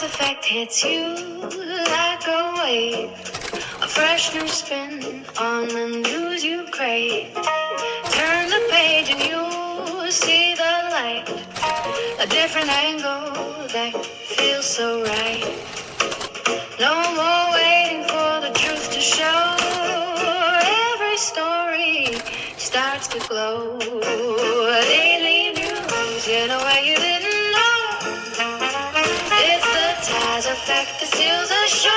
Taz Effect hits you like a wave, a fresh new spin on the news you crave. Turn the page and you'll see the light, a different angle that feels so right. No more waiting for the truth to show. Every story starts to glow. Daily news in a way you didn't know. It's the Taz Effect that steals the show.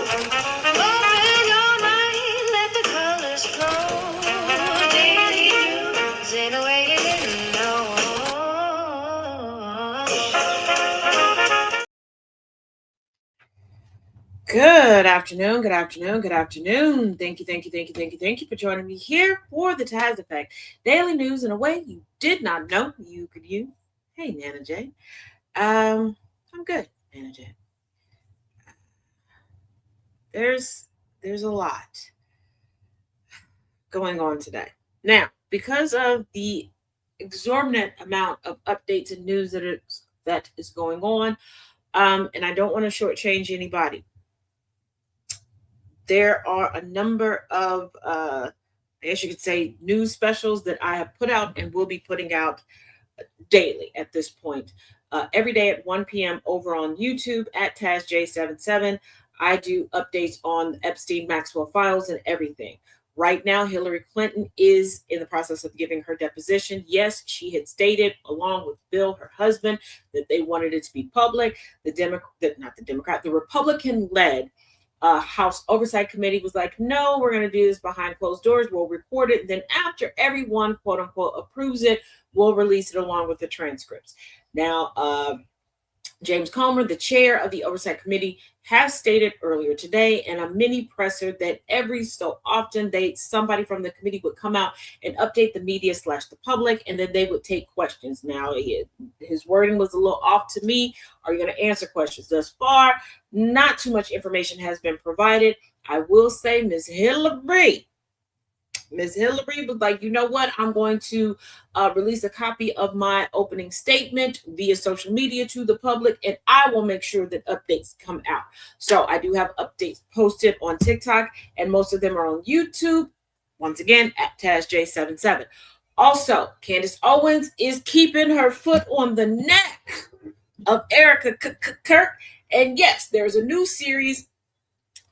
Open your mind, let the colors flow. Daily news in a way you didn't know. Good afternoon, good afternoon, good afternoon. Thank you for joining me here for the Taz Effect. Daily news in a way you did not know you could use. Hey, Nana J. I'm good, Nana J. There's a lot going on today. Now, because of the exorbitant amount of updates and news that is going on, and I don't want to shortchange anybody. There are a number of, I guess you could say, news specials that I have put out and will be putting out daily at this point. Every day at 1 p.m. over on YouTube at TazJ77. I do updates on Epstein Maxwell files and everything. Right now, Hillary Clinton is in the process of giving her deposition. Yes, she had stated, along with Bill, her husband, that they wanted it to be public. The Republican-led House Oversight Committee was like, no, we're going to do this behind closed doors. We'll record it. And then after everyone, quote unquote, approves it, we'll release it along with the transcripts. Now, James Comer, the chair of the Oversight Committee, has stated earlier today in a mini presser that every so often somebody from the committee would come out and update the media / the public, and then they would take questions. Now, his wording was a little off to me. Are you going to answer questions? Thus far, not too much information has been provided. I will say Ms. Hillary was like, you know what? I'm going to release a copy of my opening statement via social media to the public, and I will make sure that updates come out. So I do have updates posted on TikTok, and most of them are on YouTube. Once again, at TazJ77. Also, Candace Owens is keeping her foot on the neck of Erica Kirk. And yes, there's a new series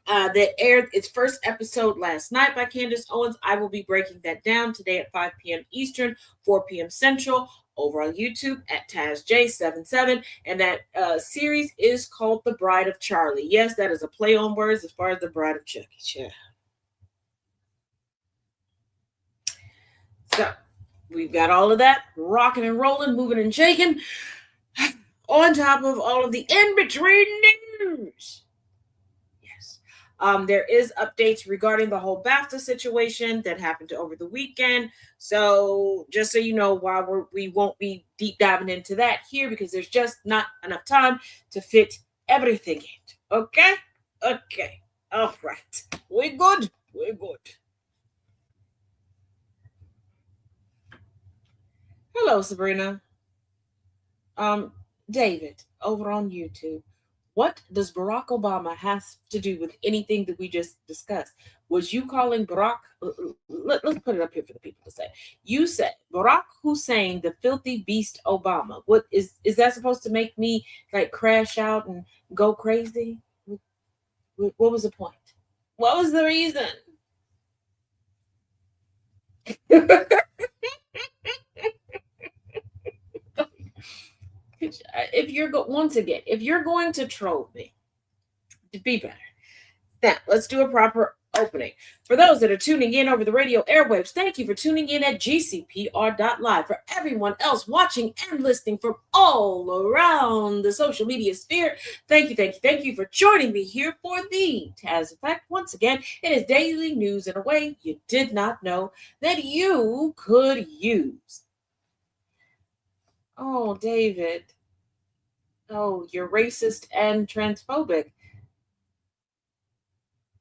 that aired its first episode last night by Candace Owens. I will be breaking that down today at 5 p.m. Eastern, 4 p.m. Central, over on YouTube at TazJ77. And that series is called The Bride of Charlie. Yes, that is a play on words as far as The Bride of Chucky. Yeah. So we've got all of that rocking and rolling, moving and shaking, on top of all of the in-between news. There is updates regarding the whole BAFTA situation that happened over the weekend. So just so you know, while we won't be deep diving into that here because there's just not enough time to fit everything in. Okay? All right. We're good. Hello, Sabrina. David, over on YouTube. What does Barack Obama has to do with anything that we just discussed? Was you calling Barack? Let's put it up here for the people to say. You said Barack Hussein, the filthy beast Obama. What is that supposed to make me like crash out and go crazy? What was the point? What was the reason? If you're going to troll me, be better. Now, let's do a proper opening. For those that are tuning in over the radio airwaves, thank you for tuning in at gcpr.live. For everyone else watching and listening from all around the social media sphere, thank you for joining me here for the Taz Effect. Once again, it is daily news in a way you did not know that you could use. Oh, David. Oh, you're racist and transphobic.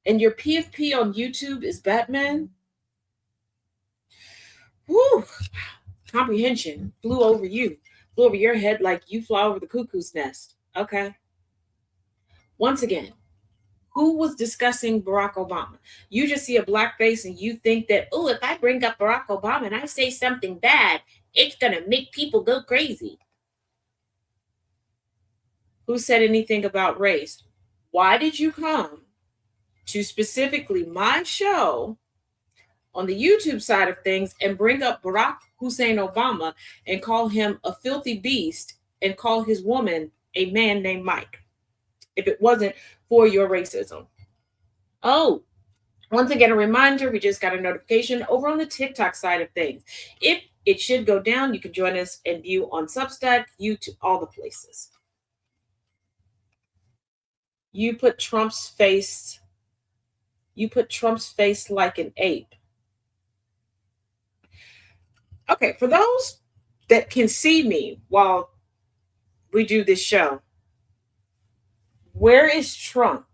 And your PFP on YouTube is Batman? Woo! Comprehension flew over your head like you fly over the cuckoo's nest. Okay. Once again, who was discussing Barack Obama? You just see a black face and you think that, oh, if I bring up Barack Obama and I say something bad, it's going to make people go crazy. Who said anything about race? Why did you come to specifically my show on the YouTube side of things and bring up Barack Hussein Obama and call him a filthy beast and call his woman a man named Mike, if it wasn't for your racism? Oh, once again, a reminder, we just got a notification over on the TikTok side of things. If it should go down, you can join us and view on Substack, YouTube, all the places. You put Trump's face like an ape. Okay, for those that can see me while we do this show, where is Trump?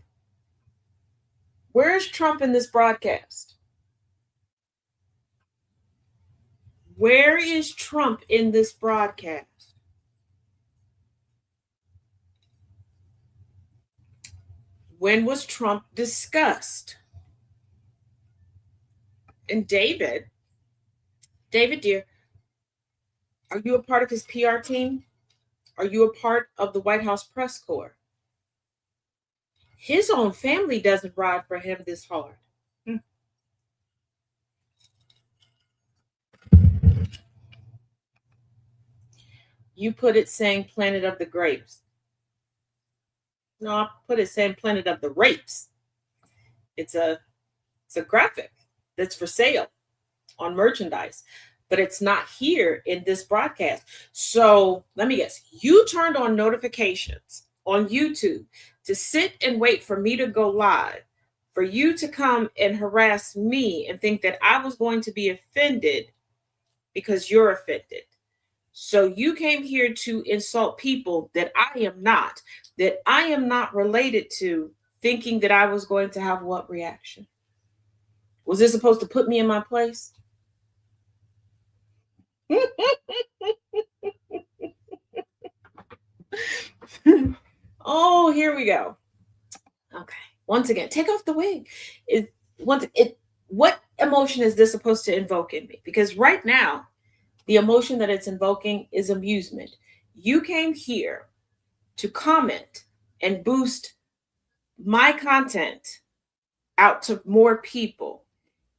Where is Trump in this broadcast? Where is Trump in this broadcast? When was Trump discussed? And David, dear, are you a part of his PR team? Are you a part of the White House press corps? His own family doesn't ride for him this hard. You put it saying Planet of the Grapes. No, I put it saying Planet of the Rapes. It's a graphic that's for sale on merchandise, but it's not here in this broadcast. So let me guess, you turned on notifications on YouTube to sit and wait for me to go live, for you to come and harass me and think that I was going to be offended because you're offended. So you came here to insult people that I am not related to, thinking that I was going to have what reaction? Was this supposed to put me in my place? Oh, here we go. Okay. Once again, take off the wig. What emotion is this supposed to invoke in me? Because right now, the emotion that it's invoking is amusement. You came here to comment and boost my content out to more people.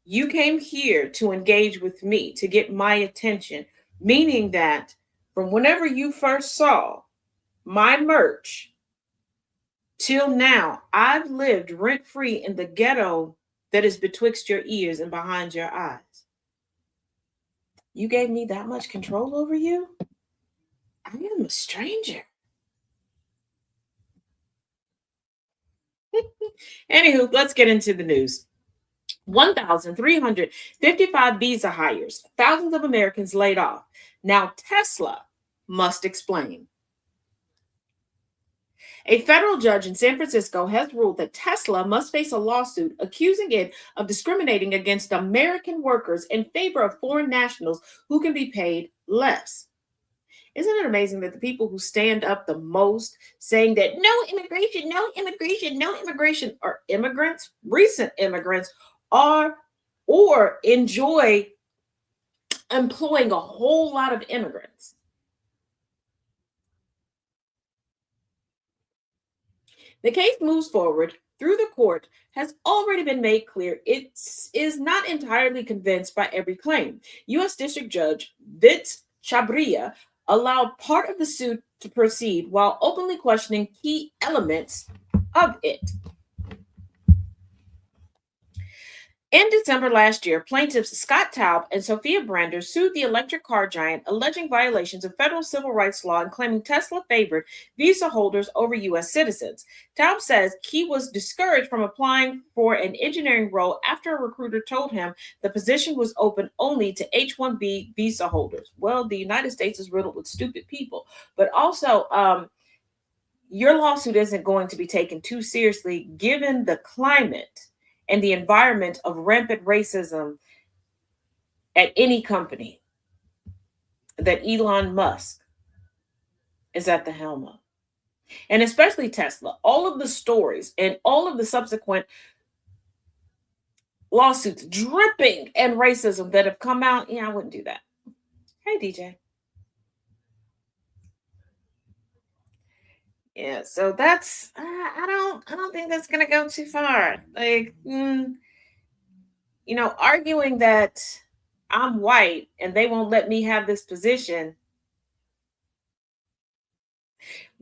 You came here to engage with me, to get my attention, meaning that from whenever you first saw my merch till now, I've lived rent-free in the ghetto that is betwixt your ears and behind your eyes. You gave me that much control over you? I am a stranger. Anywho, let's get into the news. 1,355 visa hires, thousands of Americans laid off. Now Tesla must explain. A federal judge in San Francisco has ruled that Tesla must face a lawsuit accusing it of discriminating against American workers in favor of foreign nationals who can be paid less. Isn't it amazing that the people who stand up the most saying that no immigration, no immigration, no immigration are immigrants, recent immigrants, are or enjoy employing a whole lot of immigrants? The case moves forward through the court has already been made clear it is not entirely convinced by every claim. U.S. District Judge Vance allowed part of the suit to proceed while openly questioning key elements of it. In December last year, plaintiffs Scott Taub and Sophia Brander sued the electric car giant, alleging violations of federal civil rights law and claiming Tesla favored visa holders over U.S. citizens. Taub says he was discouraged from applying for an engineering role after a recruiter told him the position was open only to H-1B visa holders. Well, the United States is riddled with stupid people, but also your lawsuit isn't going to be taken too seriously given the climate and the environment of rampant racism at any company that Elon Musk is at the helm of. And especially Tesla, all of the stories and all of the subsequent lawsuits dripping and racism that have come out, yeah, I wouldn't do that. Hey, DJ. Yeah, so that's I don't think that's gonna go too far. Like, arguing that I'm white and they won't let me have this position,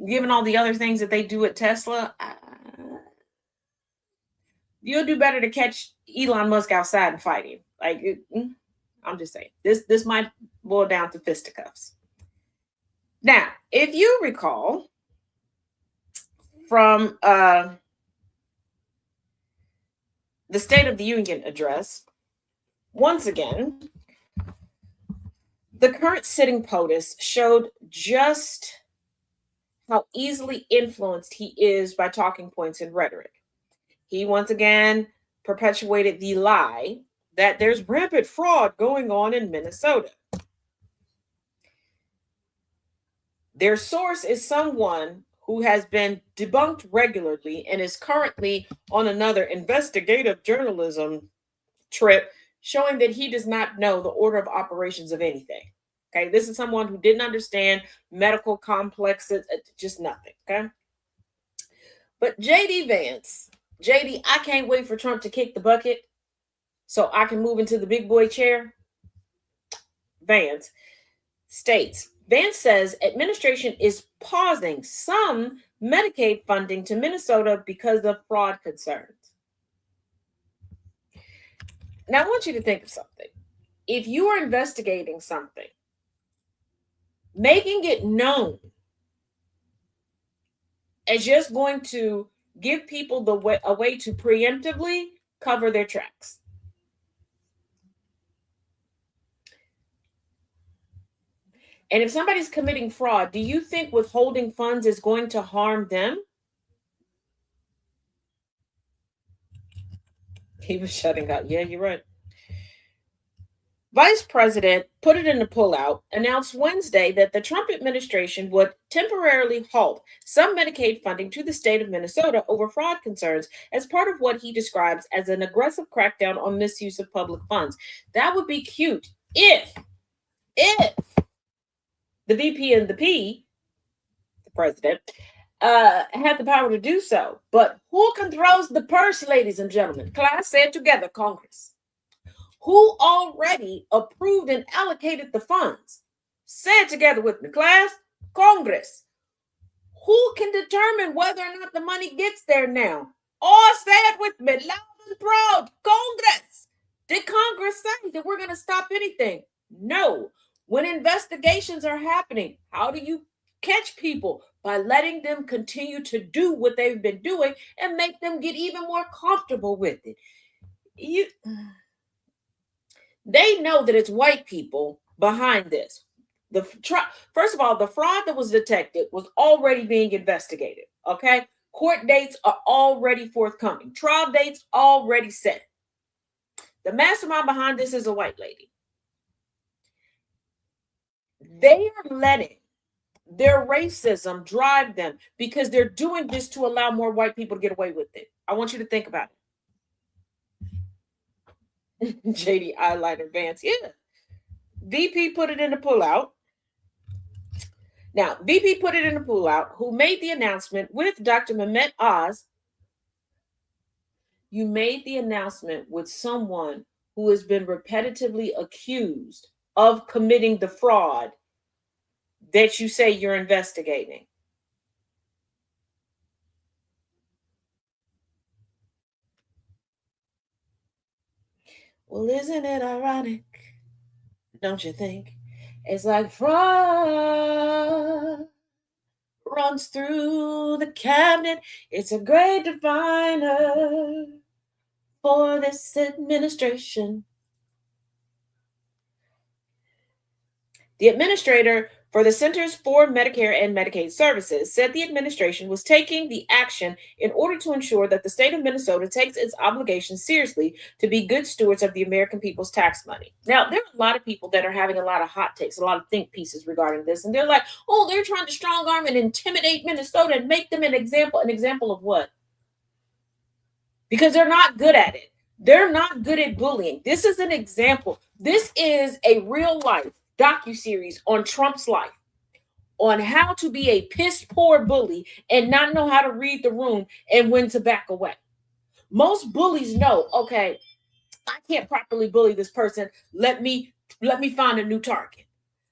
given all the other things that they do at Tesla, you'll do better to catch Elon Musk outside and fight him. Like, I'm just saying, this might boil down to fisticuffs. Now, if you recall from the State of the Union address, once again, the current sitting POTUS showed just how easily influenced he is by talking points and rhetoric. He once again perpetuated the lie that there's rampant fraud going on in Minnesota. Their source is someone who has been debunked regularly and is currently on another investigative journalism trip, showing that he does not know the order of operations of anything. Okay, this is someone who didn't understand medical complexes, just nothing. Okay, but JD Vance, JD, I can't wait for Trump to kick the bucket so I can move into the big boy chair. Vance states, Vance says administration is pausing some Medicaid funding to Minnesota because of fraud concerns. Now, I want you to think of something. If you are investigating something, making it known is just going to give people a way to preemptively cover their tracks. And if somebody's committing fraud, do you think withholding funds is going to harm them? He was shutting up. Yeah, you're right. Vice President put it in the pullout, announced Wednesday that the Trump administration would temporarily halt some Medicaid funding to the state of Minnesota over fraud concerns as part of what he describes as an aggressive crackdown on misuse of public funds. That would be cute if the VP and the P, the president, had the power to do so. But who controls the purse, ladies and gentlemen? Class, say it together, Congress. Who already approved and allocated the funds? Say it together with me, class. Congress. Who can determine whether or not the money gets there now? Or say it with me, loud and proud. Congress. Did Congress say that we're going to stop anything? No. When investigations are happening, how do you catch people? By letting them continue to do what they've been doing and make them get even more comfortable with it. They know that it's white people behind this. First of all, the fraud that was detected was already being investigated. Okay, court dates are already forthcoming. Trial dates already set. The mastermind behind this is a white lady. They are letting their racism drive them because they're doing this to allow more white people to get away with it. I want you to think about it. JD eyeliner Vance. Yeah. VP put it in the pullout. Now, VP put it in the pullout, who made the announcement with Dr. Mehmet Oz. You made the announcement with someone who has been repetitively accused of committing the fraud that you say you're investigating. Well, isn't it ironic? Don't you think? It's like fraud runs through the cabinet. It's a great diviner for this administration. The administrator for the Centers for Medicare and Medicaid Services said the administration was taking the action in order to ensure that the state of Minnesota takes its obligations seriously to be good stewards of the American people's tax money. Now, there are a lot of people that are having a lot of hot takes, a lot of think pieces regarding this, and they're like, oh, they're trying to strong arm and intimidate Minnesota and make them an example. An example of what? Because they're not good at it. They're not good at bullying. This is an example. This is a real life docuseries on Trump's life, on how to be a piss poor bully and not know how to read the room and when to back away. Most bullies know, okay, I can't properly bully this person. Let me find a new target.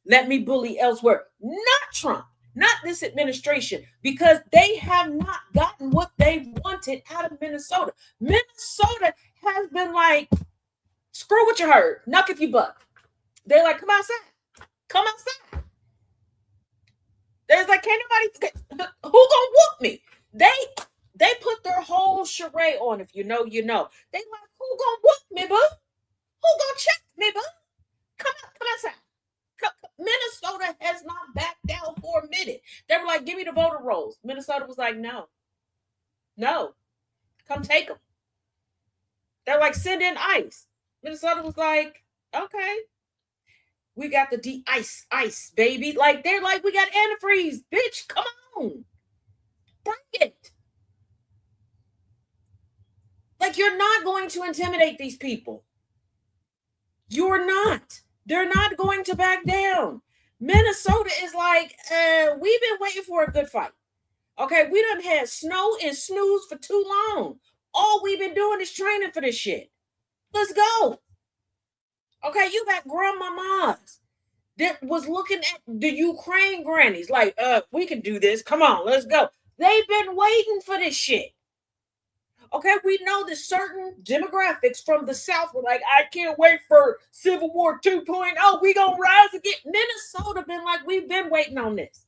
Let me bully elsewhere. Not Trump, not this administration, because they have not gotten what they wanted out of Minnesota. Minnesota has been like, screw what you heard, knock if you buck. They're like, come outside. Come outside. There's like, can't nobody, who gonna whoop me? They put their whole charade on. If you know, you know. They like, who gonna whoop me, boo? Who gonna check me, boo? Come outside. Minnesota has not backed down for a minute. They were like, give me the voter rolls. Minnesota was like, no. Come take them. They're like, send in ICE. Minnesota was like, okay. We got the de-ice, baby. Like, they're like, we got antifreeze. Bitch, come on. Bring it. Like, you're not going to intimidate these people. You're not. They're not going to back down. Minnesota is like, we've been waiting for a good fight. Okay, we done had snow and snooze for too long. All we've been doing is training for this shit. Let's go. Okay, you got grandmamas that was looking at the Ukraine grannies like, we can do this. Come on, let's go. They've been waiting for this shit. Okay, we know that certain demographics from the South were like, I can't wait for Civil War 2.0. We gonna rise again. Minnesota been like, we've been waiting on this.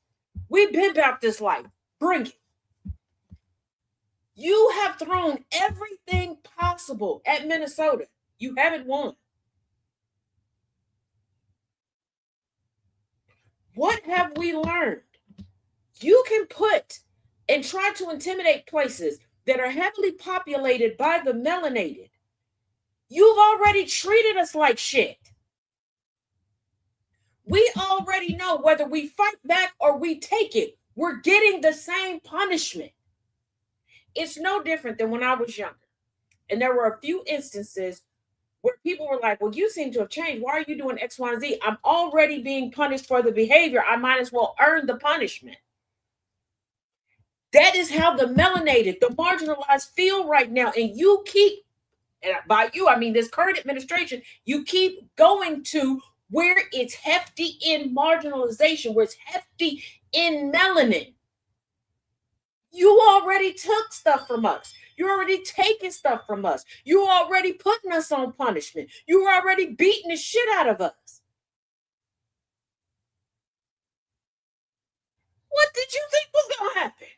We've been about this life. Bring it. You have thrown everything possible at Minnesota. You haven't won. What have we learned? You can put and try to intimidate places that are heavily populated by the melanated. You've already treated us like shit. We already know whether we fight back or we take it, we're getting the same punishment. It's no different than when I was younger. And there were a few instances where people were like, well, you seem to have changed. Why are you doing X, Y, and Z? I'm already being punished for the behavior. I might as well earn the punishment. That is how the melanated, the marginalized feel right now. And you keep, and by you, I mean this current administration, you keep going to where it's hefty in marginalization, where it's hefty in melanin. You already took stuff from us. You're already taking stuff from us. You're already putting us on punishment. You're already beating the shit out of us. What did you think was going to happen?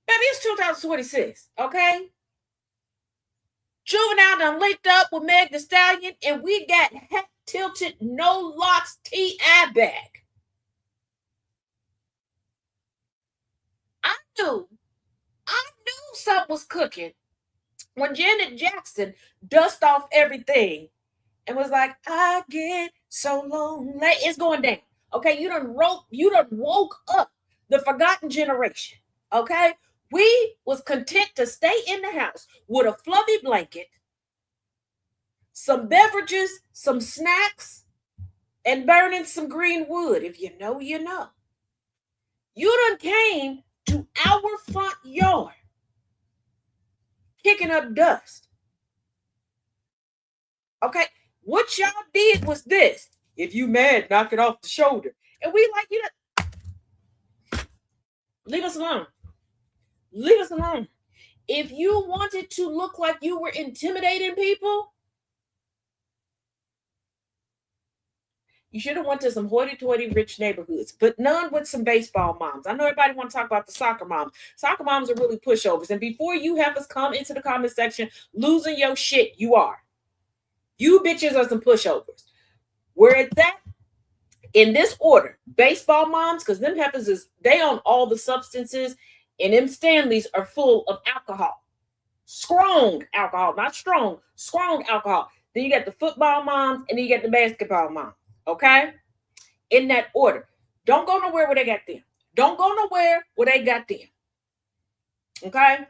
Baby, it's 2026, okay? Juvenile done linked up with Meg Thee Stallion, and we got head tilted, no locks T.I. back. I knew something was cooking when Janet Jackson dust off everything and was like, I get so lonely. It's going down. Okay, you done woke up the forgotten generation. Okay, we was content to stay in the house with a fluffy blanket, some beverages, some snacks, and burning some green wood. If you know, you know. You done came to our front yard, kicking up dust. Okay, what y'all did was this. If you mad, knock it off the shoulder. And we like, you know, leave us alone. Leave us alone. If you wanted to look like you were intimidating people, you should have went to some hoity-toity rich neighborhoods, but none with some baseball moms. I know everybody want to talk about the soccer moms. Soccer moms are really pushovers. And before you have us come into the comment section losing your shit, you are. You bitches are some pushovers. Where it's at in this order: baseball moms, because them heifers they own all the substances, and them Stanleys are full of alcohol. Strong alcohol, not strong, strong alcohol. Then you got the football moms, and then you got the basketball moms. Okay? In that order. Don't go nowhere where they got them. Don't go nowhere where they got them. Okay?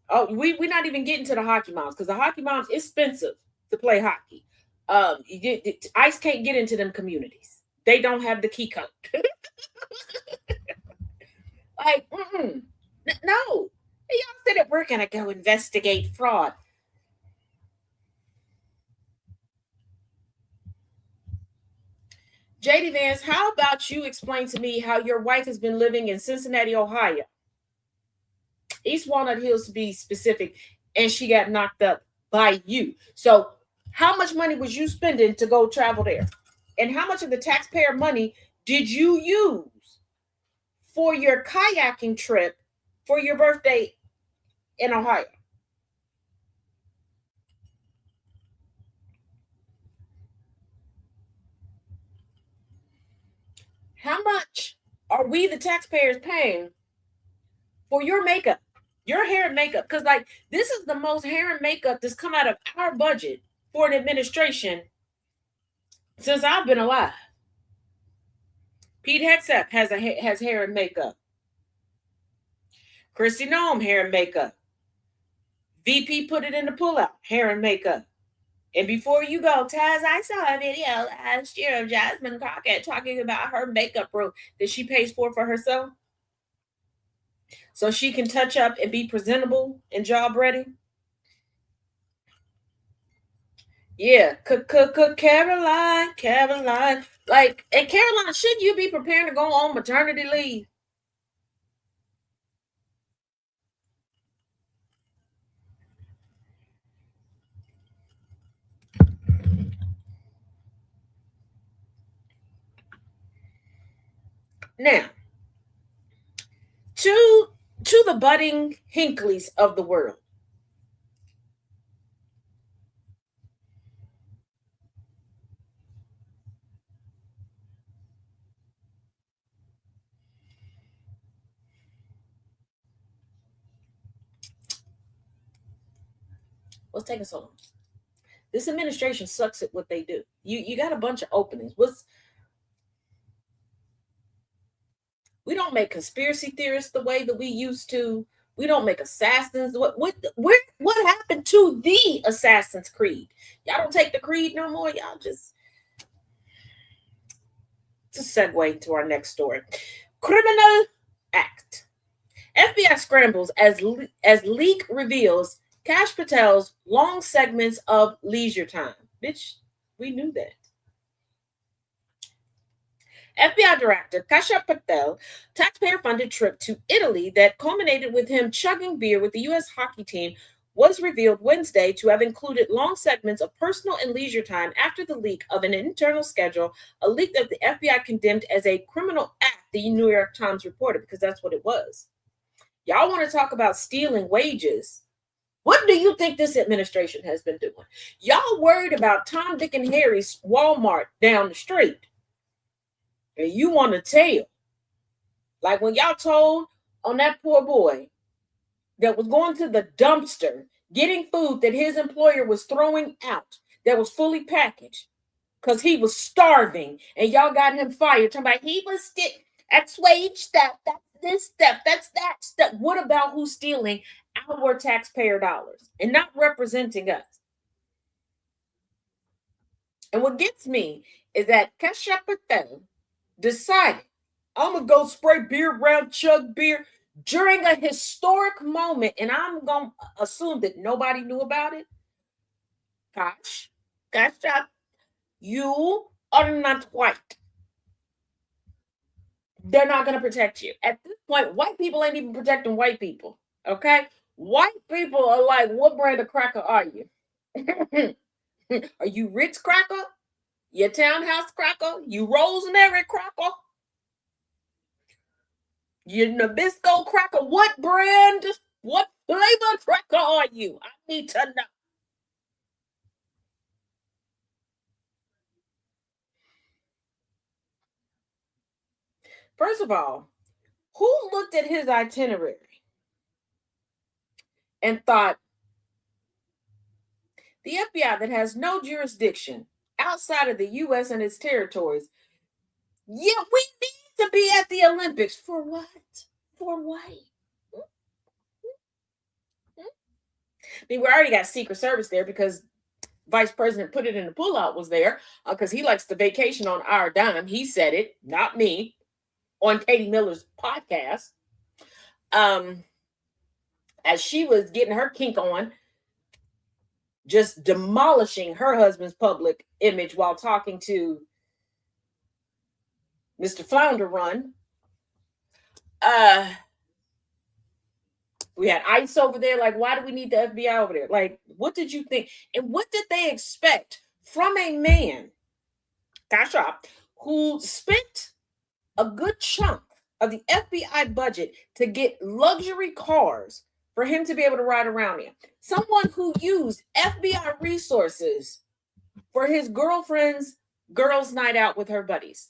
Oh, we're not even getting to the hockey moms, because the hockey moms, it's expensive to play hockey. ICE can't get into them communities. They don't have the key code. Like, no. Y'all said that we're gonna go investigate fraud. JD Vance, how about you explain to me how your wife has been living in Cincinnati, Ohio, East Walnut Hills to be specific, and she got knocked up by you? So how much money was you spending to go travel there? And how much of the taxpayer money did you use for your kayaking trip for your birthday in Ohio? How much are we, the taxpayers, paying for your makeup, your hair and makeup? Because, like, this is the most hair and makeup that's come out of our budget for an administration since I've been alive. Pete Hegseth has hair and makeup. Christy Nome, hair and makeup. VP put it in the pullout, hair and makeup. And before you go, Taz, I saw a video last year of Jasmine Crockett talking about her makeup room that she pays for herself, so she can touch up and be presentable and job ready. Yeah, Caroline. Like, and Caroline, shouldn't you be preparing to go on maternity leave? Now, to the budding Hinkleys of the world. What's taking so long? This administration sucks at what they do. You got a bunch of openings. We don't make conspiracy theorists the way that we used to. We don't make assassins. What happened to the Assassin's Creed? Y'all don't take the creed no more. Y'all just to segue to our next story. Criminal act. FBI scrambles as leak reveals Cash Patel's long segments of leisure time. Bitch, we knew that. FBI Director Kasha Patel taxpayer-funded trip to Italy that culminated with him chugging beer with the U.S. hockey team was revealed Wednesday to have included long segments of personal and leisure time after the leak of an internal schedule, a leak that the FBI condemned as a criminal act, the New York Times reported, because that's what it was. Y'all want to talk about stealing wages? What do you think this administration has been doing? Y'all worried about Tom, Dick, and Harry's Walmart down the street. And you want to tell. Like when y'all told on that poor boy that was going to the dumpster, getting food that his employer was throwing out that was fully packaged because he was starving, and y'all got him fired. Talking about he was that's wage stuff, that's this stuff, that's that stuff. What about who's stealing our taxpayer dollars and not representing us? And what gets me is that Kasha Patel decided, I'm going to go spray beer around, chug beer during a historic moment, and I'm going to assume that nobody knew about it. Kasha, you are not white. They're not going to protect you. At this point, white people ain't even protecting white people. Okay? White people are like, what brand of cracker are you? Are you Ritz cracker? Your townhouse cracker? You rosemary cracker? You Nabisco cracker? What brand? What flavor cracker are you? I need to know. First of all, who looked at his itinerary and thought the FBI that has no jurisdiction outside of the U.S. and its territories, yeah, we need to be at the Olympics. For what? For what? I mean, we already got Secret Service there because Vice President put it in the pullout was there because he likes to vacation on our dime. He said it, not me, on Katie Miller's podcast. As she was getting her kink on, just demolishing her husband's public image while talking to Mr. Flounder Run. We had ICE over there. Like, why do we need the FBI over there? Like, what did you think? And what did they expect from a man, Kasha, who spent a good chunk of the FBI budget to get luxury cars for him to be able to ride around in? Someone who used FBI resources for his girlfriend's girls' night out with her buddies.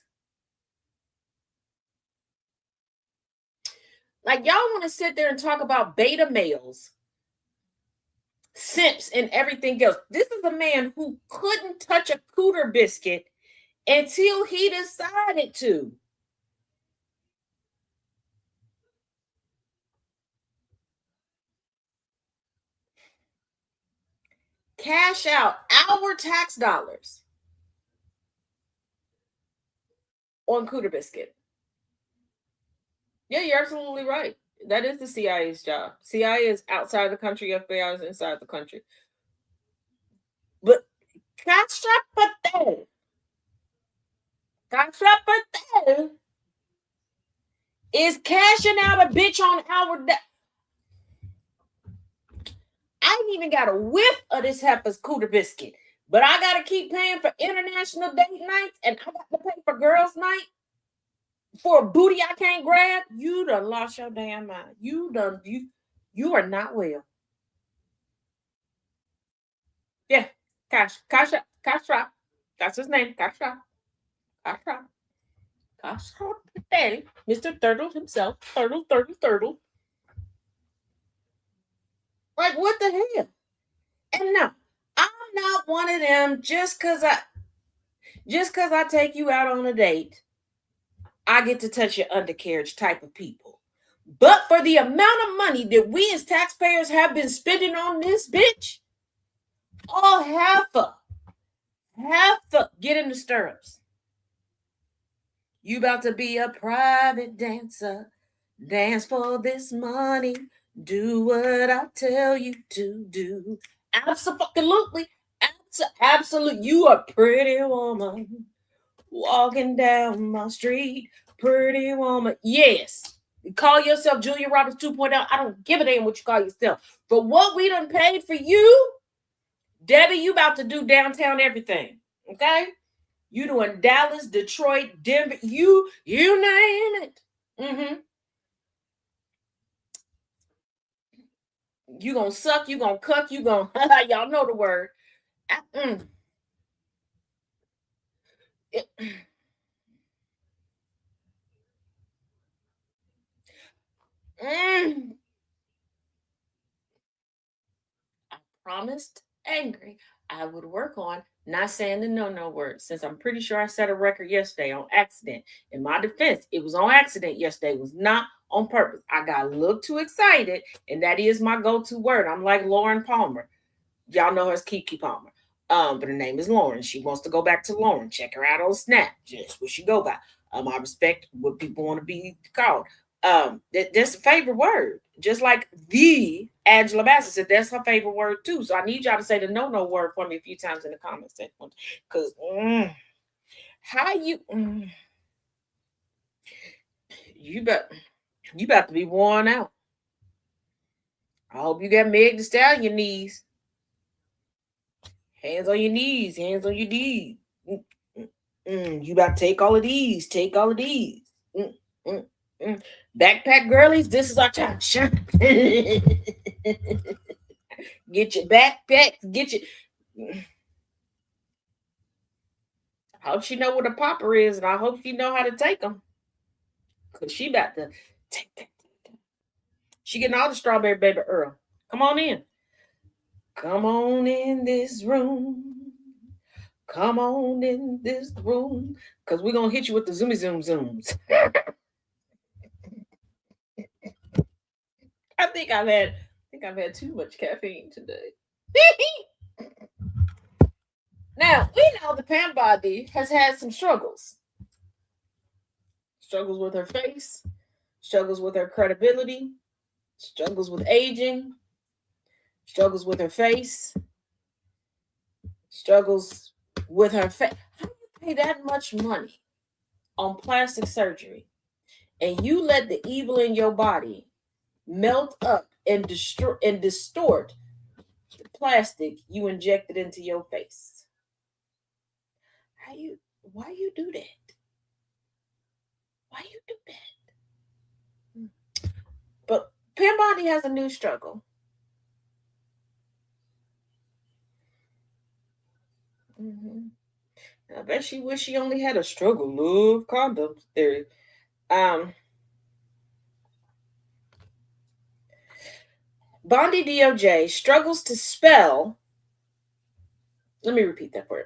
Like, y'all want to sit there and talk about beta males, simps, and everything else. This is a man who couldn't touch a cooter biscuit until he decided to. Cash out our tax dollars on cooter biscuit. Yeah, you're absolutely right. That is the CIA's job. CIA is outside the country, FBI is inside the country. But Kasha Patel is cashing out a bitch on our. I ain't even got a whiff of this heifer's cooter biscuit, but I gotta keep paying for international date nights, and I got to pay for girls' night for a booty I can't grab. You done lost your damn mind. You are not well. Yeah, Kasha. That's his name, Kasha. Patel, Mr. Turtle himself. Turtle. Like, what the hell? And no, I'm not one of them just cause I take you out on a date, I get to touch your undercarriage type of people. But for the amount of money that we as taxpayers have been spending on this bitch, all half a get in the stirrups. You about to be a private dancer. Dance for this money. Do what I tell you to do. Absolutely. Absolutely. You a pretty woman. Walking down my street. Pretty woman. Yes. You call yourself Julia Roberts 2.0. I don't give a damn what you call yourself. But what we done paid for you, Debbie, you about to do downtown everything. Okay? You doing Dallas, Detroit, Denver, you name it. Mm-hmm. You gonna suck, you gonna cuck, you gonna y'all know the word. I promised angry I would work on not saying the no word, since I'm pretty sure I set a record yesterday on accident. In my defense, it was on accident yesterday. It was not on purpose. I got a little too excited, and that is my go-to word. I'm like Lauren Palmer. Y'all know her as Kiki Palmer. But her name is Lauren. She wants to go back to Lauren. Check her out on Snap. Just what she go by. I respect what people want to be called. That's a favorite word. Just like the Angela Bassett said, that's her favorite word too. So I need y'all to say the no word for me a few times in the comments section. Because how you about to be worn out. I hope you got Meg Thee Stallion knees. Hands on your knees. Hands on your knees. You about to take all of these. Take all of these. Backpack girlies, this is our time. Get your backpacks. Get your. I hope she know what a popper is, and I hope she know how to take them. Cause she about to take that. She getting all the strawberry baby Earl. Come on in. Come on in this room. Come on in this room. Cause we're gonna hit you with the zoomy zoom zooms. I think I've had too much caffeine today. Now we know the Pam Bondi has had some struggles. Struggles with her face, struggles with her credibility, struggles with aging, struggles with her face, struggles with her face. How do you pay that much money on plastic surgery and you let the evil in your body melt up and destroy and distort the plastic you injected into your face? Why you do that? Why you do that? But Pam Bondi has a new struggle. Mm-hmm. I bet she wish she only had a struggle love condoms theory. Bondi DOJ struggles to spell. Let me repeat that word.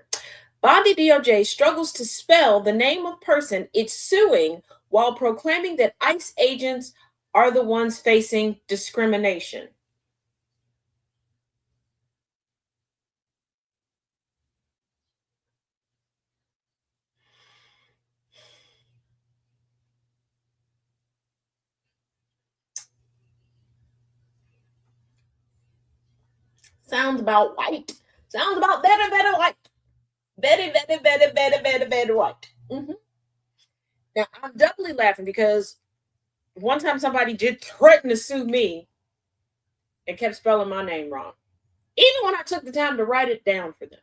Bondi DOJ struggles to spell the name of person it's suing while proclaiming that ICE agents are the ones facing discrimination. Sounds about white. Sounds about very white. Very white. Mm-hmm. Now, I'm doubly laughing because one time somebody did threaten to sue me and kept spelling my name wrong, even when I took the time to write it down for them.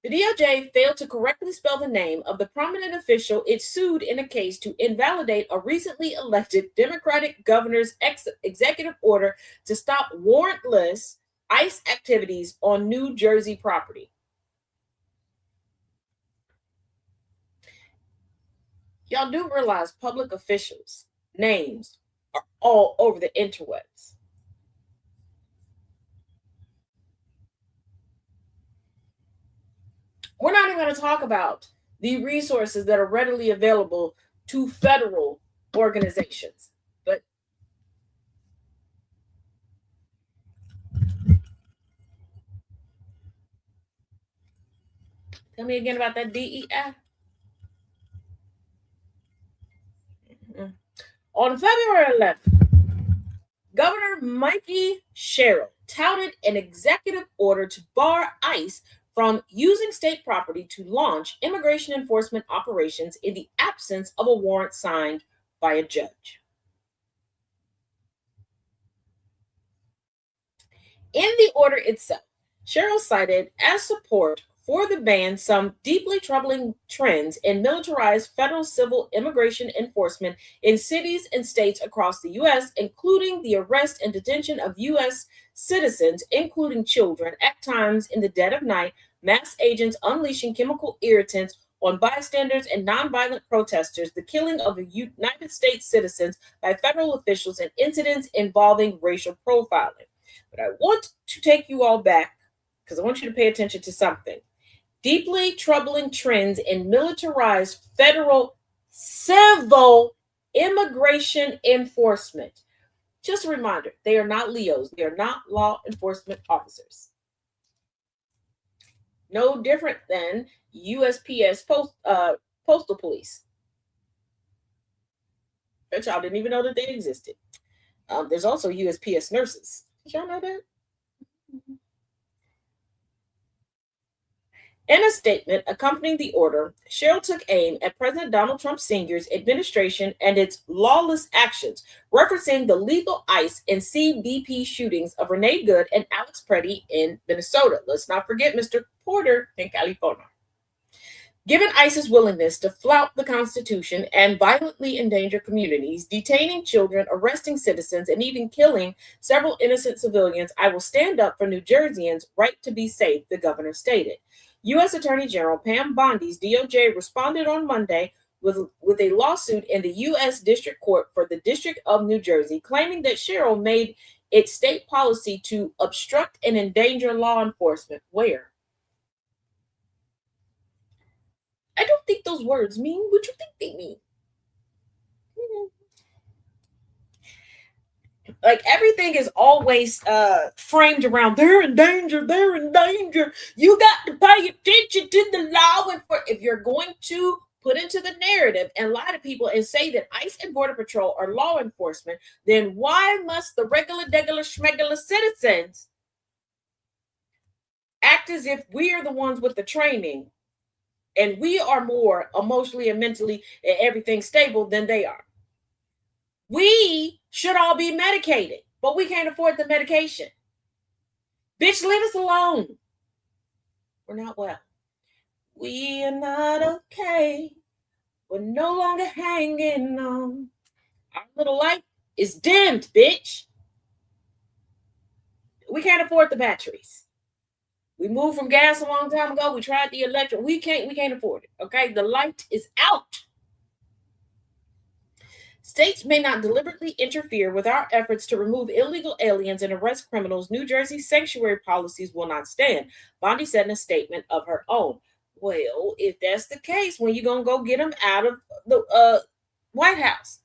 The DOJ failed to correctly spell the name of the prominent official it sued in a case to invalidate a recently elected Democratic governor's executive order to stop warrantless ICE activities on New Jersey property. Y'all do realize public officials' names are all over the interwebs. We're not even going to talk about the resources that are readily available to federal organizations. But tell me again about that DEI. Mm-hmm. On February 11th, Governor Mikey Sherrill touted an executive order to bar ICE from using state property to launch immigration enforcement operations in the absence of a warrant signed by a judge. In the order itself, Sherrill cited as support for the ban some deeply troubling trends in militarized federal civil immigration enforcement in cities and states across the U.S., including the arrest and detention of U.S. citizens, including children, at times in the dead of night, mass agents unleashing chemical irritants on bystanders and nonviolent protesters, the killing of United States citizens by federal officials, and incidents involving racial profiling. But I want to take you all back because I want you to pay attention to something. Deeply troubling trends in militarized federal civil immigration enforcement. Just a reminder, they are not LEOs. They are not law enforcement officers. No different than USPS postal police. Bet y'all didn't even know that they existed. There's also USPS nurses. Did y'all know that? In a statement accompanying the order, Sherrill took aim at President Donald Trump Sr.'s administration and its lawless actions, referencing the legal ICE and CBP shootings of Renee Good and Alex Preddy in Minnesota. Let's not forget Mr. Porter in California. Given ICE's willingness to flout the Constitution and violently endanger communities, detaining children, arresting citizens, and even killing several innocent civilians, I will stand up for New Jerseyans' right to be safe, the governor stated. U.S. Attorney General Pam Bondi's DOJ responded on Monday with a lawsuit in the U.S. District Court for the District of New Jersey, claiming that Cheryl made it state policy to obstruct and endanger law enforcement. Where? I don't think those words mean what you think they mean. Like everything is always framed around they're in danger, they're in danger. You got to pay attention to the law. And for if you're going to put into the narrative and lie to people and say that ICE and Border Patrol are law enforcement, then why must the regular, degular, schmegular citizens act as if we are the ones with the training and we are more emotionally and mentally and everything stable than they are? We should all be medicated, but we can't afford the medication. Bitch, leave us alone. We're not well. We are not okay. We're no longer hanging on. Our little light is dimmed, bitch. We can't afford the batteries. We moved from gas a long time ago. We tried the electric. We can't afford it. Okay. The light is out. States may not deliberately interfere with our efforts to remove illegal aliens and arrest criminals. New Jersey's sanctuary policies will not stand, Bondi said in a statement of her own. Well, if that's the case, when you gonna go get them out of the White House?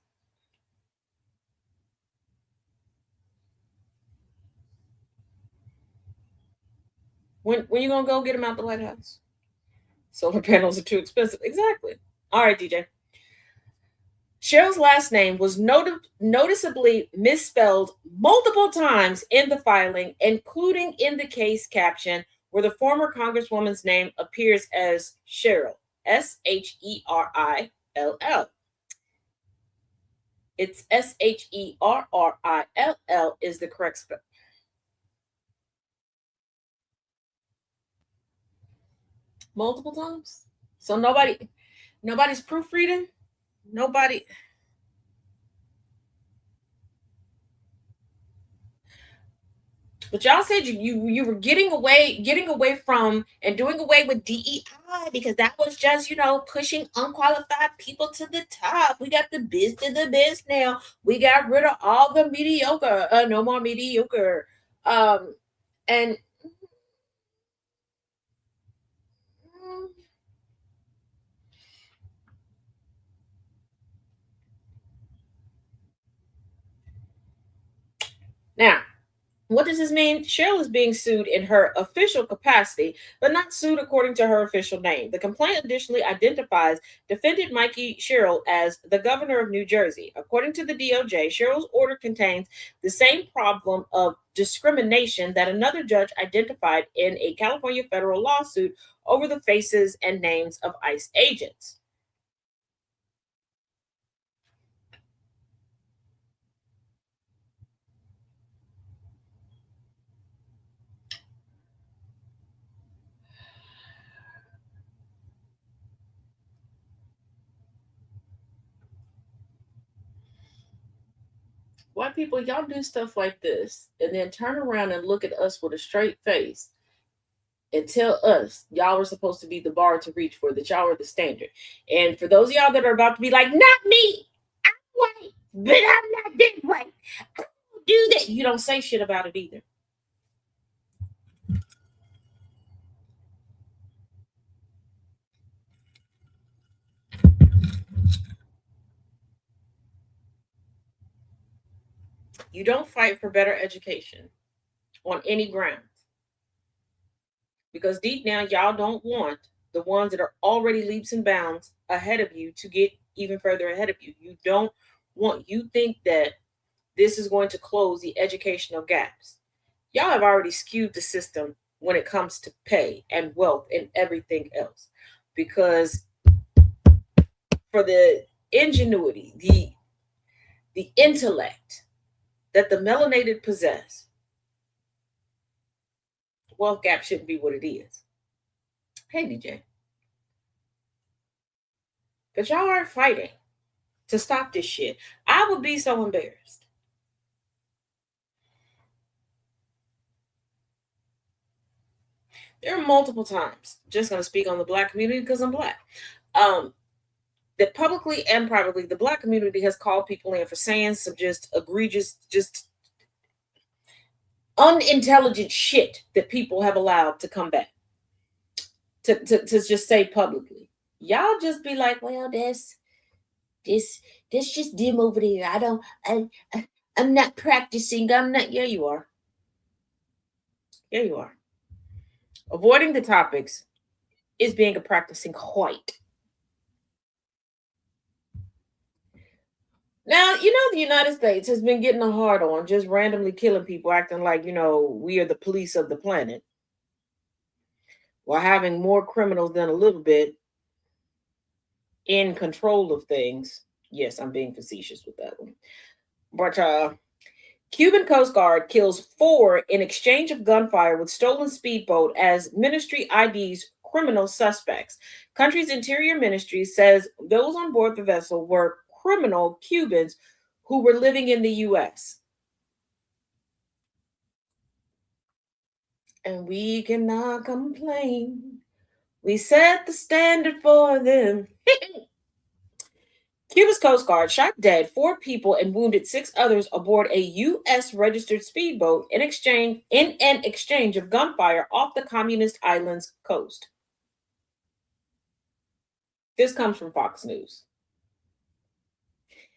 When you gonna go get them out the White House? Solar panels are too expensive. Exactly. All right, DJ. Cheryl's last name was noticeably misspelled multiple times in the filing, including in the case caption, where the former Congresswoman's name appears as Cheryl, Sherrill. It's Sherrill is the correct spell. Multiple times. So nobody's proofreading. Nobody. But y'all said you were getting away from and doing away with DEI because that was just pushing unqualified people to the top. We got the biz to the biz now. We got rid of all the mediocre. No more mediocre. And now, what does this mean? Cheryl is being sued in her official capacity, but not sued according to her official name. The complaint additionally identifies defendant Mikey Cheryl as the governor of New Jersey. According to the DOJ, Cheryl's order contains the same problem of discrimination that another judge identified in a California federal lawsuit over the faces and names of ICE agents. Why people, y'all do stuff like this and then turn around and look at us with a straight face and tell us y'all were supposed to be the bar to reach for, that y'all are the standard. And for those of y'all that are about to be like, not me, I'm white, but I'm not this white. I don't do that. You don't say shit about it either. You don't fight for better education on any grounds. Because deep down, y'all don't want the ones that are already leaps and bounds ahead of you to get even further ahead of you. You think that this is going to close the educational gaps. Y'all have already skewed the system when it comes to pay and wealth and everything else. Because for the ingenuity, the intellect that the melanated possess, wealth gap shouldn't be what it is. Hey, DJ. But y'all aren't fighting to stop this shit. I would be so embarrassed. There are multiple times, just going to speak on the Black community because I'm Black. that publicly and privately the Black community has called people in for saying some just egregious, just unintelligent shit that people have allowed to come back to just say publicly. Y'all just be like, well, this that's just them over there. I'm not practicing. I'm not. Yeah, you are. Yeah, you are. Avoiding the topics is being a practicing white. Now, the United States has been getting a hard on just randomly killing people, acting like, we are the police of the planet, while having more criminals than a little bit in control of things. Yes, I'm being facetious with that one. But Cuban Coast Guard kills 4 in exchange of gunfire with stolen speedboat as ministry IDs criminal suspects. Country's interior ministry says those on board the vessel were criminal Cubans who were living in the U.S. And we cannot complain. We set the standard for them. Cuba's Coast Guard shot dead 4 people and wounded 6 others aboard a U.S. registered speedboat in an exchange of gunfire off the communist island's coast. This comes from Fox News.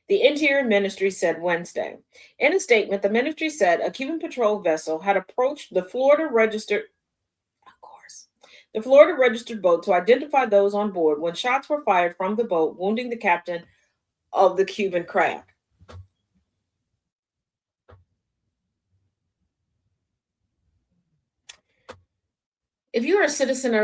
The Interior Ministry said Wednesday. In a statement, the ministry said a Cuban patrol vessel had approached the Florida registered boat to identify those on board when shots were fired from the boat, wounding the captain of the Cuban craft. If you are a citizen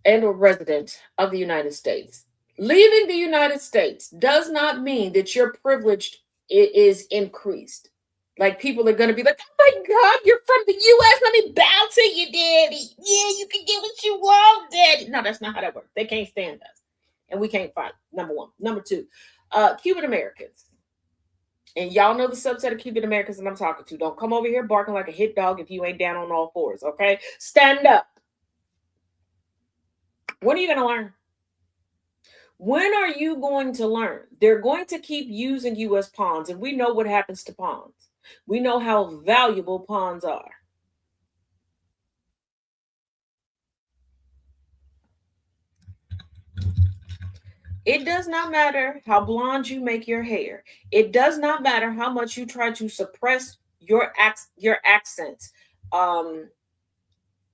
and a resident of the United States, leaving the United States does not mean that your privilege is increased. Like, people are going to be like, oh my God, you're from the U.S. Let me bow to you, daddy. Yeah, you can get what you want, daddy. No, that's not how that works. They can't stand us. And we can't fight, number one. Number two, Cuban Americans. And y'all know the subset of Cuban Americans that I'm talking to. Don't come over here barking like a hit dog if you ain't down on all fours, okay? Stand up. When are you going to learn? When are you going to learn? They're going to keep using you as pawns, and we know what happens to pawns. We know how valuable pawns are. It does not matter how blonde you make your hair. It does not matter how much you try to suppress your accents, and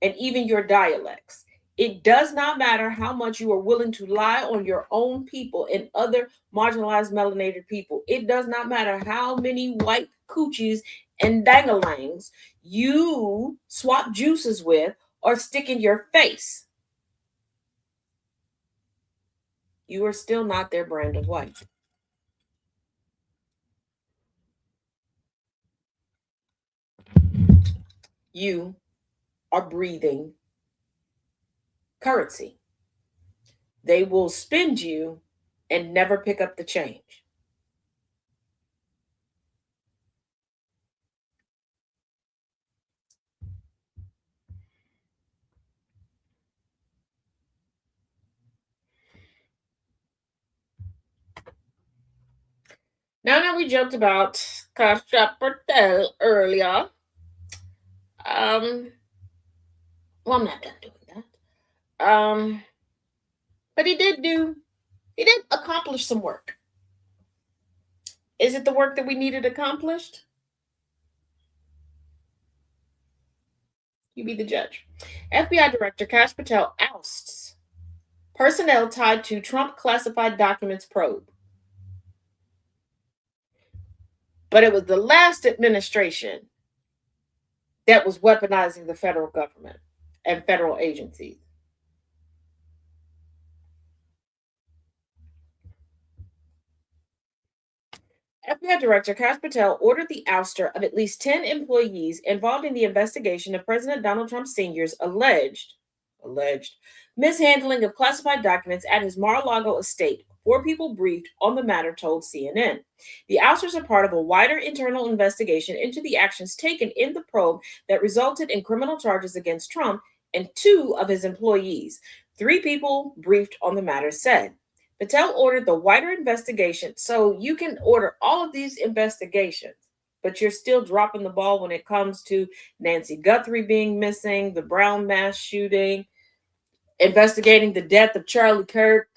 even your dialects. It does not matter how much you are willing to lie on your own people and other marginalized melanated people. It does not matter how many white coochies and dangalangs you swap juices with or stick in your face. You are still not their brand of white. You are breathing currency. They will spend you and never pick up the change. Now that we joked about Patel earlier, well, I'm not done doing that. But he did accomplish some work. Is it the work that we needed accomplished? You be the judge. FBI Director Kash Patel ousts personnel tied to Trump classified documents probe. But it was the last administration that was weaponizing the federal government and federal agencies. FBI Director Kash Patel ordered the ouster of at least 10 employees involved in the investigation of President Donald Trump Sr.'s alleged mishandling of classified documents at his Mar-a-Lago estate. 4 people briefed on the matter told CNN. The ousters are part of a wider internal investigation into the actions taken in the probe that resulted in criminal charges against Trump and 2 of his employees. 3 people briefed on the matter said. Patel ordered the wider investigation. So you can order all of these investigations, but you're still dropping the ball when it comes to Nancy Guthrie being missing, the Brown mass shooting, investigating the death of Charlie Kirk.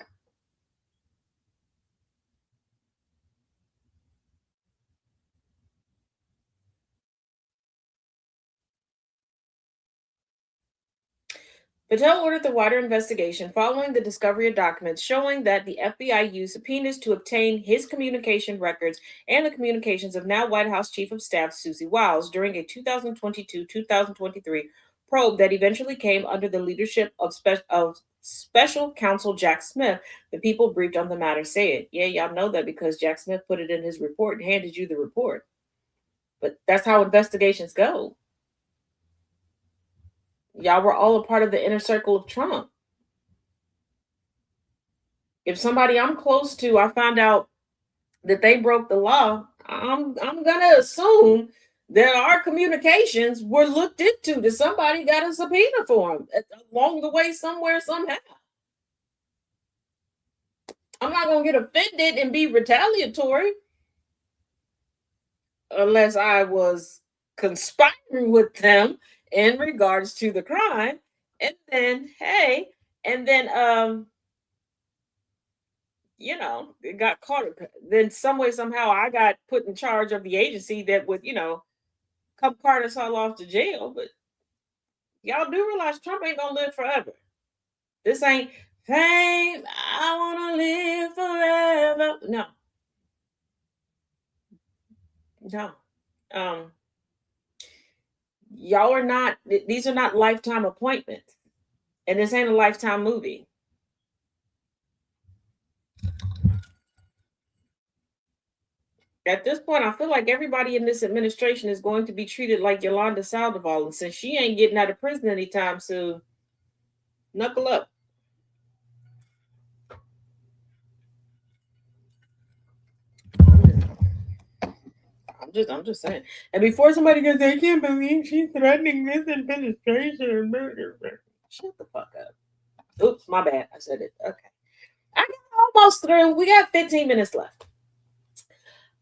Patel ordered the wider investigation following the discovery of documents showing that the FBI used subpoenas to obtain his communication records and the communications of now White House Chief of Staff Susie Wiles during a 2022-2023 probe that eventually came under the leadership of Special Counsel Jack Smith. The people briefed on the matter said, "Yeah, y'all know that because Jack Smith put it in his report and handed you the report." But that's how investigations go. Y'all were all a part of the inner circle of Trump. If somebody I'm close to, I found out that they broke the law, I'm gonna assume that our communications were looked into. That somebody got a subpoena for them along the way, somewhere, somehow. I'm not gonna get offended and be retaliatory unless I was conspiring with them in regards to the crime. And then, hey, and then it got caught. Then some way, somehow, I got put in charge of the agency that would, come cart us all off to jail. But y'all do realize Trump ain't gonna live forever. This ain't fame. I wanna live forever. No, no. Y'all are not. These are not lifetime appointments, and this ain't a lifetime movie. At this point, I feel like everybody in this administration is going to be treated like Yolanda Saldivar, and since she ain't getting out of prison anytime soon, knuckle up. I'm just saying. And before somebody goes, I can't believe she's threatening this administration. Shut the fuck up. Oops, my bad. I said it. Okay. I got almost through. We got 15 minutes left.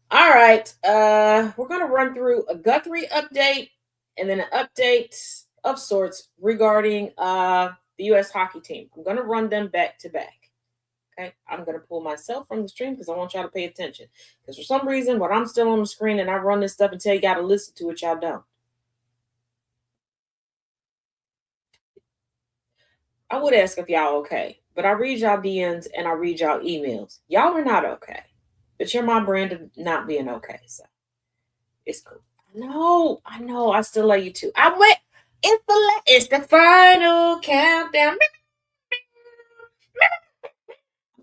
All right. We're gonna run through a Guthrie update and then an update of sorts regarding the US hockey team. I'm gonna run them back to back. Okay, I'm gonna pull myself from the stream because I want y'all to pay attention. Because for some reason, when I'm still on the screen and I run this stuff and tell you gotta listen to it, y'all don't. I would ask if y'all okay, but I read y'all DMs and I read y'all emails. Y'all are not okay, but you're my brand of not being okay, so it's cool. I know. I still love you too. I went. It's the final countdown.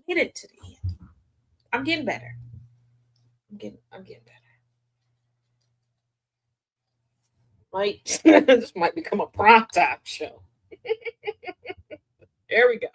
Get it to the end. I'm getting better. I'm getting better. This might become a primetime show. There we go.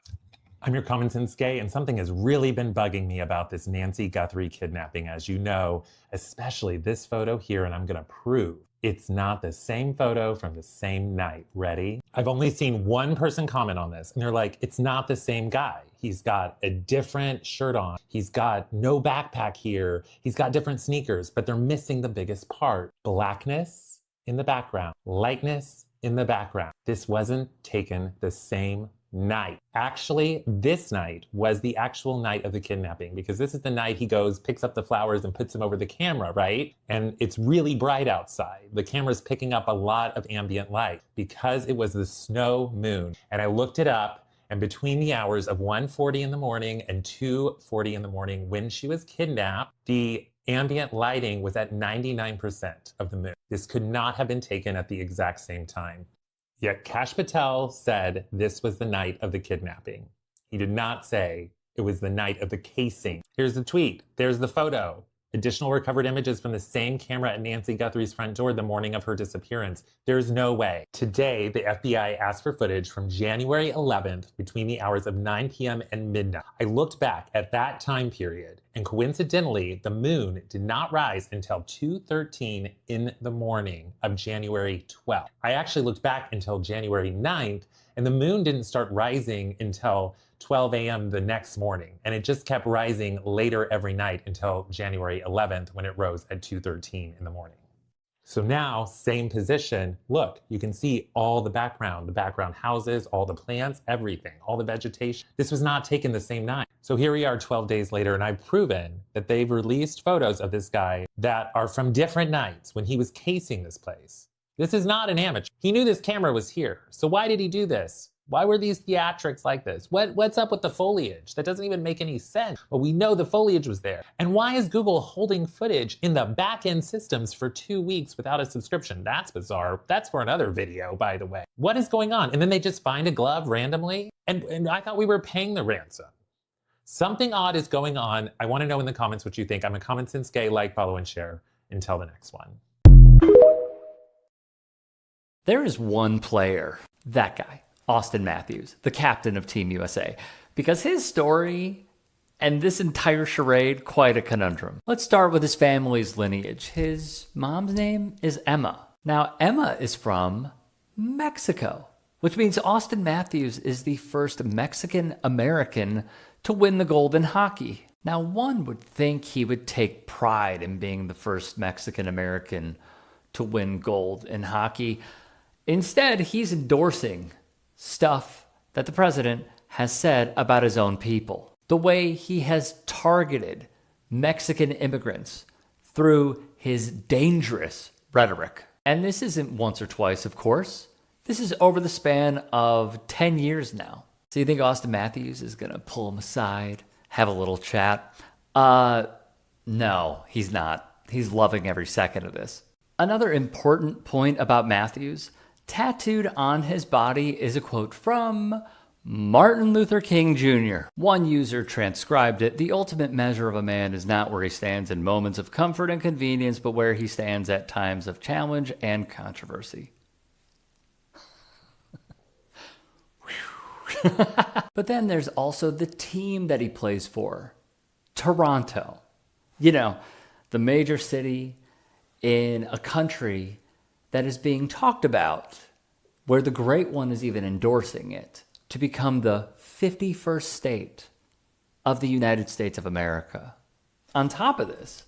I'm your common sense gay, and something has really been bugging me about this Nancy Guthrie kidnapping, as you know, especially this photo here, and I'm gonna prove it's not the same photo from the same night. Ready? I've only seen one person comment on this, and they're like, it's not the same guy. He's got a different shirt on. He's got no backpack here. He's got different sneakers, but they're missing the biggest part. Blackness in the background, lightness in the background. This wasn't taken the same night. Actually, this night was the actual night of the kidnapping because this is the night he goes, picks up the flowers and puts them over the camera, right? And it's really bright outside. The camera's picking up a lot of ambient light because it was the snow moon. And I looked it up, and between the hours of 1:40 in the morning and 2:40 in the morning when she was kidnapped, the ambient lighting was at 99% of the moon. This could not have been taken at the exact same time. Yet Kash Patel said this was the night of the kidnapping. He did not say it was the night of the casing. Here's the tweet. There's the photo. Additional recovered images from the same camera at Nancy Guthrie's front door the morning of her disappearance. There's no way. Today, the FBI asked for footage from January 11th between the hours of 9 p.m. and midnight. I looked back at that time period, And coincidentally, the moon did not rise until 2:13 in the morning of January 12th. I actually looked back until January 9th, and the moon didn't start rising until 12 a.m. the next morning. And it just kept rising later every night until January 11th when it rose at 2:13 in the morning. So now, same position, look, you can see all the background houses, all the plants, everything, all the vegetation. This was not taken the same night. So here we are 12 days later, and I've proven that they've released photos of this guy that are from different nights when he was casing this place. This is not an amateur. He knew this camera was here. So why did he do this? Why were these theatrics like this? What's up with the foliage? That doesn't even make any sense. But we know the foliage was there. And why is Google holding footage in the back-end systems for 2 weeks without a subscription? That's bizarre. That's for another video, by the way. What is going on? And then they just find a glove randomly? And I thought we were paying the ransom. Something odd is going on. I want to know in the comments what you think. I'm a Common Sense Gay. Like, follow, and share. Until the next one. There is one player, that guy, Austin Matthews, the captain of Team USA, because his story and this entire charade, quite a conundrum. Let's start with his family's lineage. His mom's name is Emma. Now, Emma is from Mexico, which means Austin Matthews is the first Mexican-American to win the gold in hockey. Now, one would think he would take pride in being the first Mexican-American to win gold in hockey. Instead, he's endorsing stuff that the president has said about his own people. The way he has targeted Mexican immigrants through his dangerous rhetoric. And this isn't once or twice, of course. This is over the span of 10 years now. So you think Austin Matthews is going to pull him aside, have a little chat? No, he's not. He's loving every second of this. Another important point about Matthews, tattooed on his body is a quote from Martin Luther King Jr. One user transcribed it: "The ultimate measure of a man is not where he stands in moments of comfort and convenience, but where he stands at times of challenge and controversy." But then there's also the team that he plays for, Toronto. You know, the major city in a country that is being talked about, where the Great One is even endorsing it to become the 51st state of the United States of America. On top of this,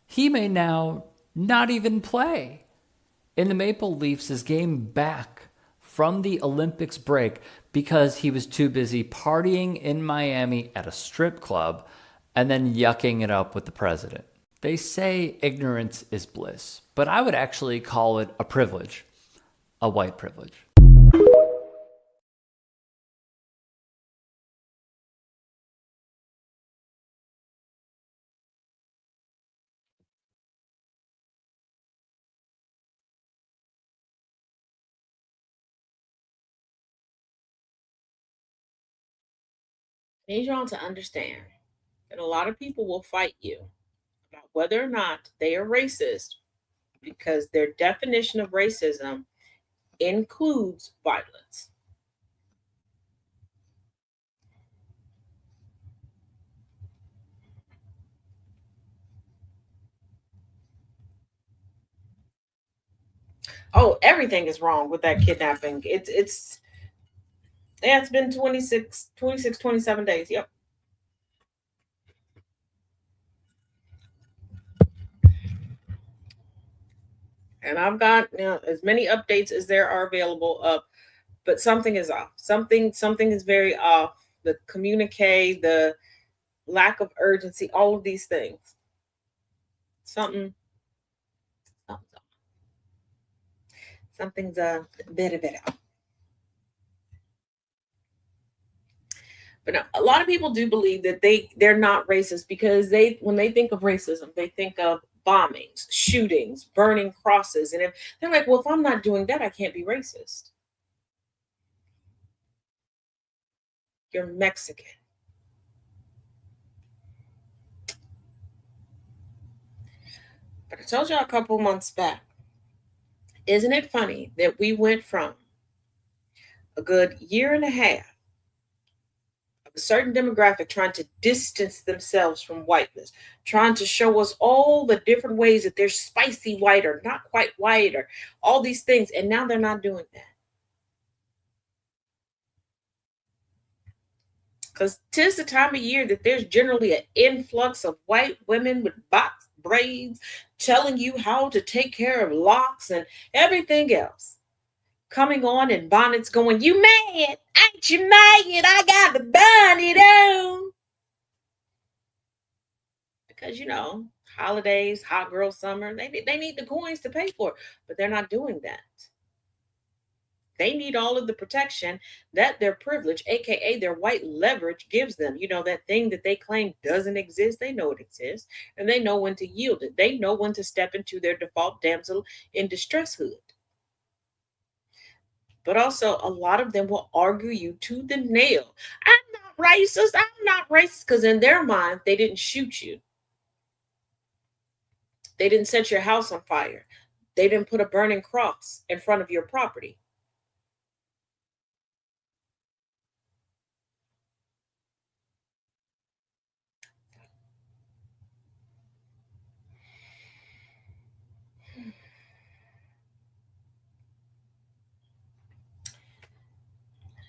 he may now not even play in the Maple Leafs' game back from the Olympics break because he was too busy partying in Miami at a strip club and then yucking it up with the president. They say ignorance is bliss, but I would actually call it a privilege, a white privilege. I need y'all to understand that a lot of people will fight you about whether or not they are racist because their definition of racism includes violence. Oh, everything is wrong with that kidnapping. It's been 27 days. Yep. And I've got as many updates as there are available up, but something is off. Something is very off. The communique, the lack of urgency, all of these things. Something's a bit off. But no, a lot of people do believe that they're not racist because when they think of racism, they think of bombings, shootings, burning crosses. And if they're like, well, if I'm not doing that, I can't be racist. You're Mexican. But I told y'all a couple months back, isn't it funny that we went from a good year and a half a certain demographic trying to distance themselves from whiteness, trying to show us all the different ways that they're spicy white or not quite white or all these things. And now they're not doing that. Because 'tis the time of year that there's generally an influx of white women with box braids telling you how to take care of locks and everything else. Coming on in bonnets going, "You mad? Ain't you mad? I got the bonnet on." Because, holidays, hot girl summer, they need the coins to pay for it, but they're not doing that. They need all of the protection that their privilege, aka their white leverage, gives them. That thing that they claim doesn't exist. They know it exists, and they know when to yield it. They know when to step into their default damsel in distress hood. But also, a lot of them will argue you to the nail. I'm not racist. I'm not racist. Because in their mind, they didn't shoot you. They didn't set your house on fire. They didn't put a burning cross in front of your property.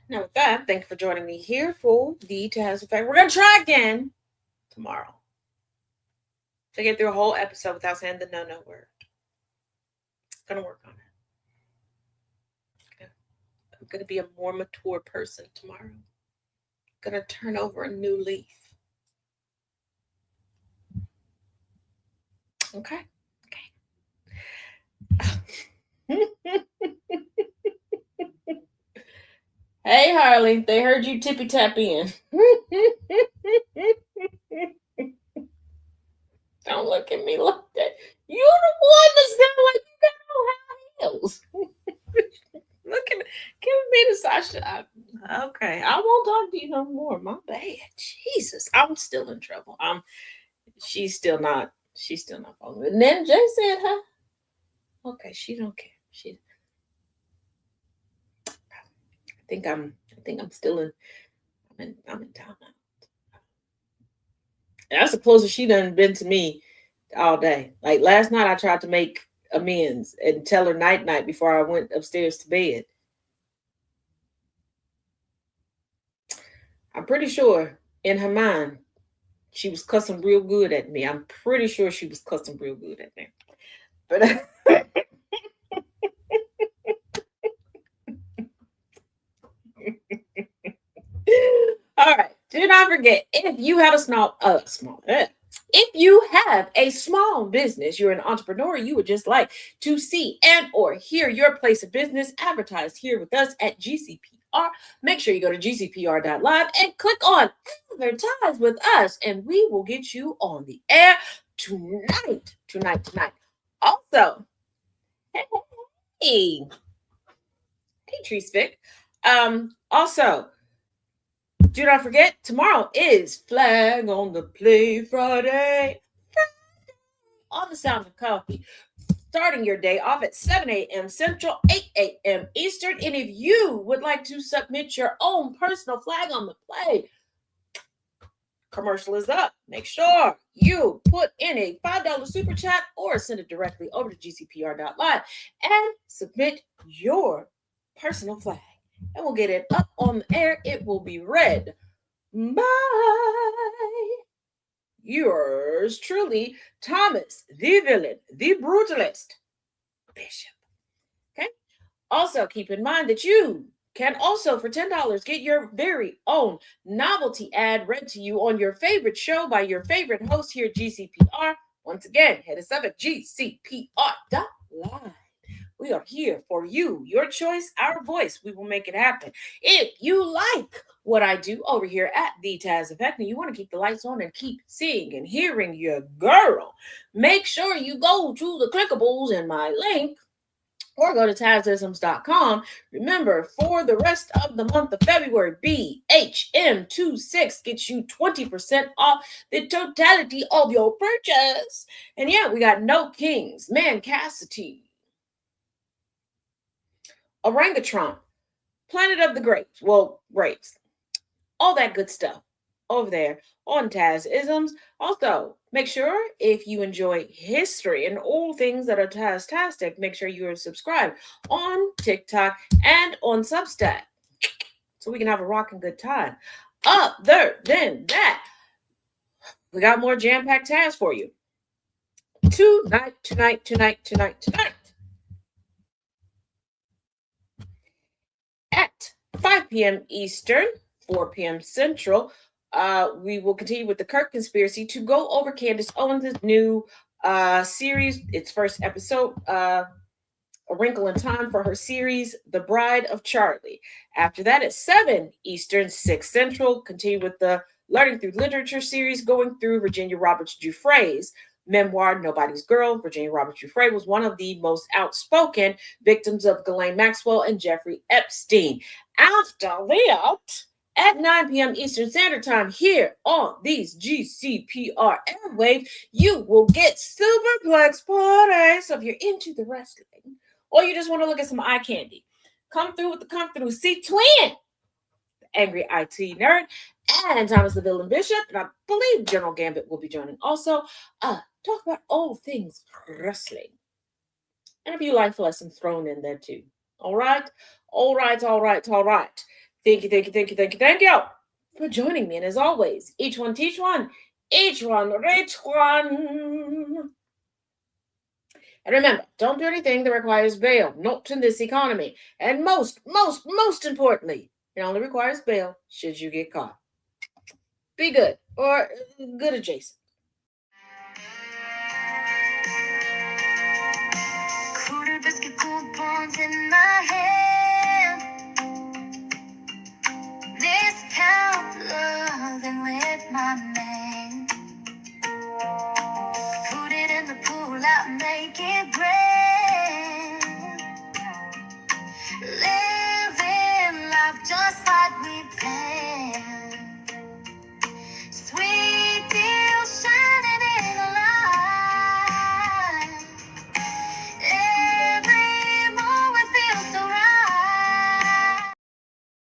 Now, with that, thank you for joining me here for the Taz Effect. We're going to try again tomorrow to get through a whole episode without saying the no word. Going to work on it. I'm going to be a more mature person tomorrow. Going to turn over a new leaf. Okay. Hey, Harley, they heard you tippy tap in. Don't look at me like that. You're the one that's gonna like you got no high heels. Look at me, giving me the Sasha. Okay, I won't talk to you no more. My bad. Jesus, I'm still in trouble. She's still not following. And then Jay said, "Huh? Okay, she don't care. I think I'm still in. I'm in town now. And that's the closest she done been to me all day. Like last night, I tried to make amends and tell her night before I went upstairs to bed. I'm pretty sure in her mind, she was cussing real good at me. I'm pretty sure she was cussing real good at me. But all right. Do not forget, if you have if you have a small business, you're an entrepreneur, you would just like to see and or hear your place of business advertised here with us at GCPR, make sure you go to gcpr.live and click on advertise with us, and we will get you on the air tonight. Also, hey, Tree Spick. Also, do not forget, tomorrow is Flag on the Play Friday. On the Sound of Coffee. Starting your day off at 7 a.m. Central, 8 a.m. Eastern. And if you would like to submit your own personal flag on the play, commercial is up. Make sure you put in a $5 super chat or send it directly over to gcpr.live and submit your personal flag. And we'll get it up on the air. It will be read by yours truly, Thomas, the villain, the brutalist, Bishop. Okay. Also, keep in mind that you can also, for $10, get your very own novelty ad read to you on your favorite show by your favorite host here at GCPR. Once again, hit us up at gcpr.live. We are here for you. Your choice, our voice. We will make it happen. If you like what I do over here at the Taz Effect, and you want to keep the lights on and keep seeing and hearing your girl, make sure you go to the clickables in my link or go to tazisms.com. Remember, for the rest of the month of February, BHM26 gets you 20% off the totality of your purchase. And yeah, we got No Kings, Mancacity, Orangutan, Planet of the Grapes. Well, grapes. all that good stuff over there on Taz Isms. Also, make sure if you enjoy history and all things that are Taz-tastic, make sure you are subscribed on TikTok and on Substack so we can have a rocking good time. Other than that, we got more jam-packed Taz for you. Tonight. At 5 p.m. Eastern, 4 p.m. Central, we will continue with the Kirk Conspiracy to go over Candace Owens' new series, its first episode, A Wrinkle in Time for her series, The Bride of Charlie. After that, at 7 Eastern, 6 Central, continue with the Learning Through Literature series, going through Virginia Roberts Giuffre's memoir, Nobody's Girl. Virginia Roberts Giuffre was one of the most outspoken victims of Ghislaine Maxwell and Jeffrey Epstein. After that, at 9 p.m. Eastern Standard Time, here on these GCPR airwaves, you will get Superplex Party. So if you're into the wrestling, or you just want to look at some eye candy, come through with the come through. See Twin, the angry IT nerd, and Thomas the Villain Bishop, and I believe General Gambit will be joining also. Talk about all things wrestling. And a few life lessons thrown in there too. All right. Thank you for joining me. And as always, each one teach one, each one reach one. And remember, don't do anything that requires bail, not in this economy. And most importantly, it only requires bail should you get caught. Be good or good adjacent. Quarter biscuit coupons in my hand. This town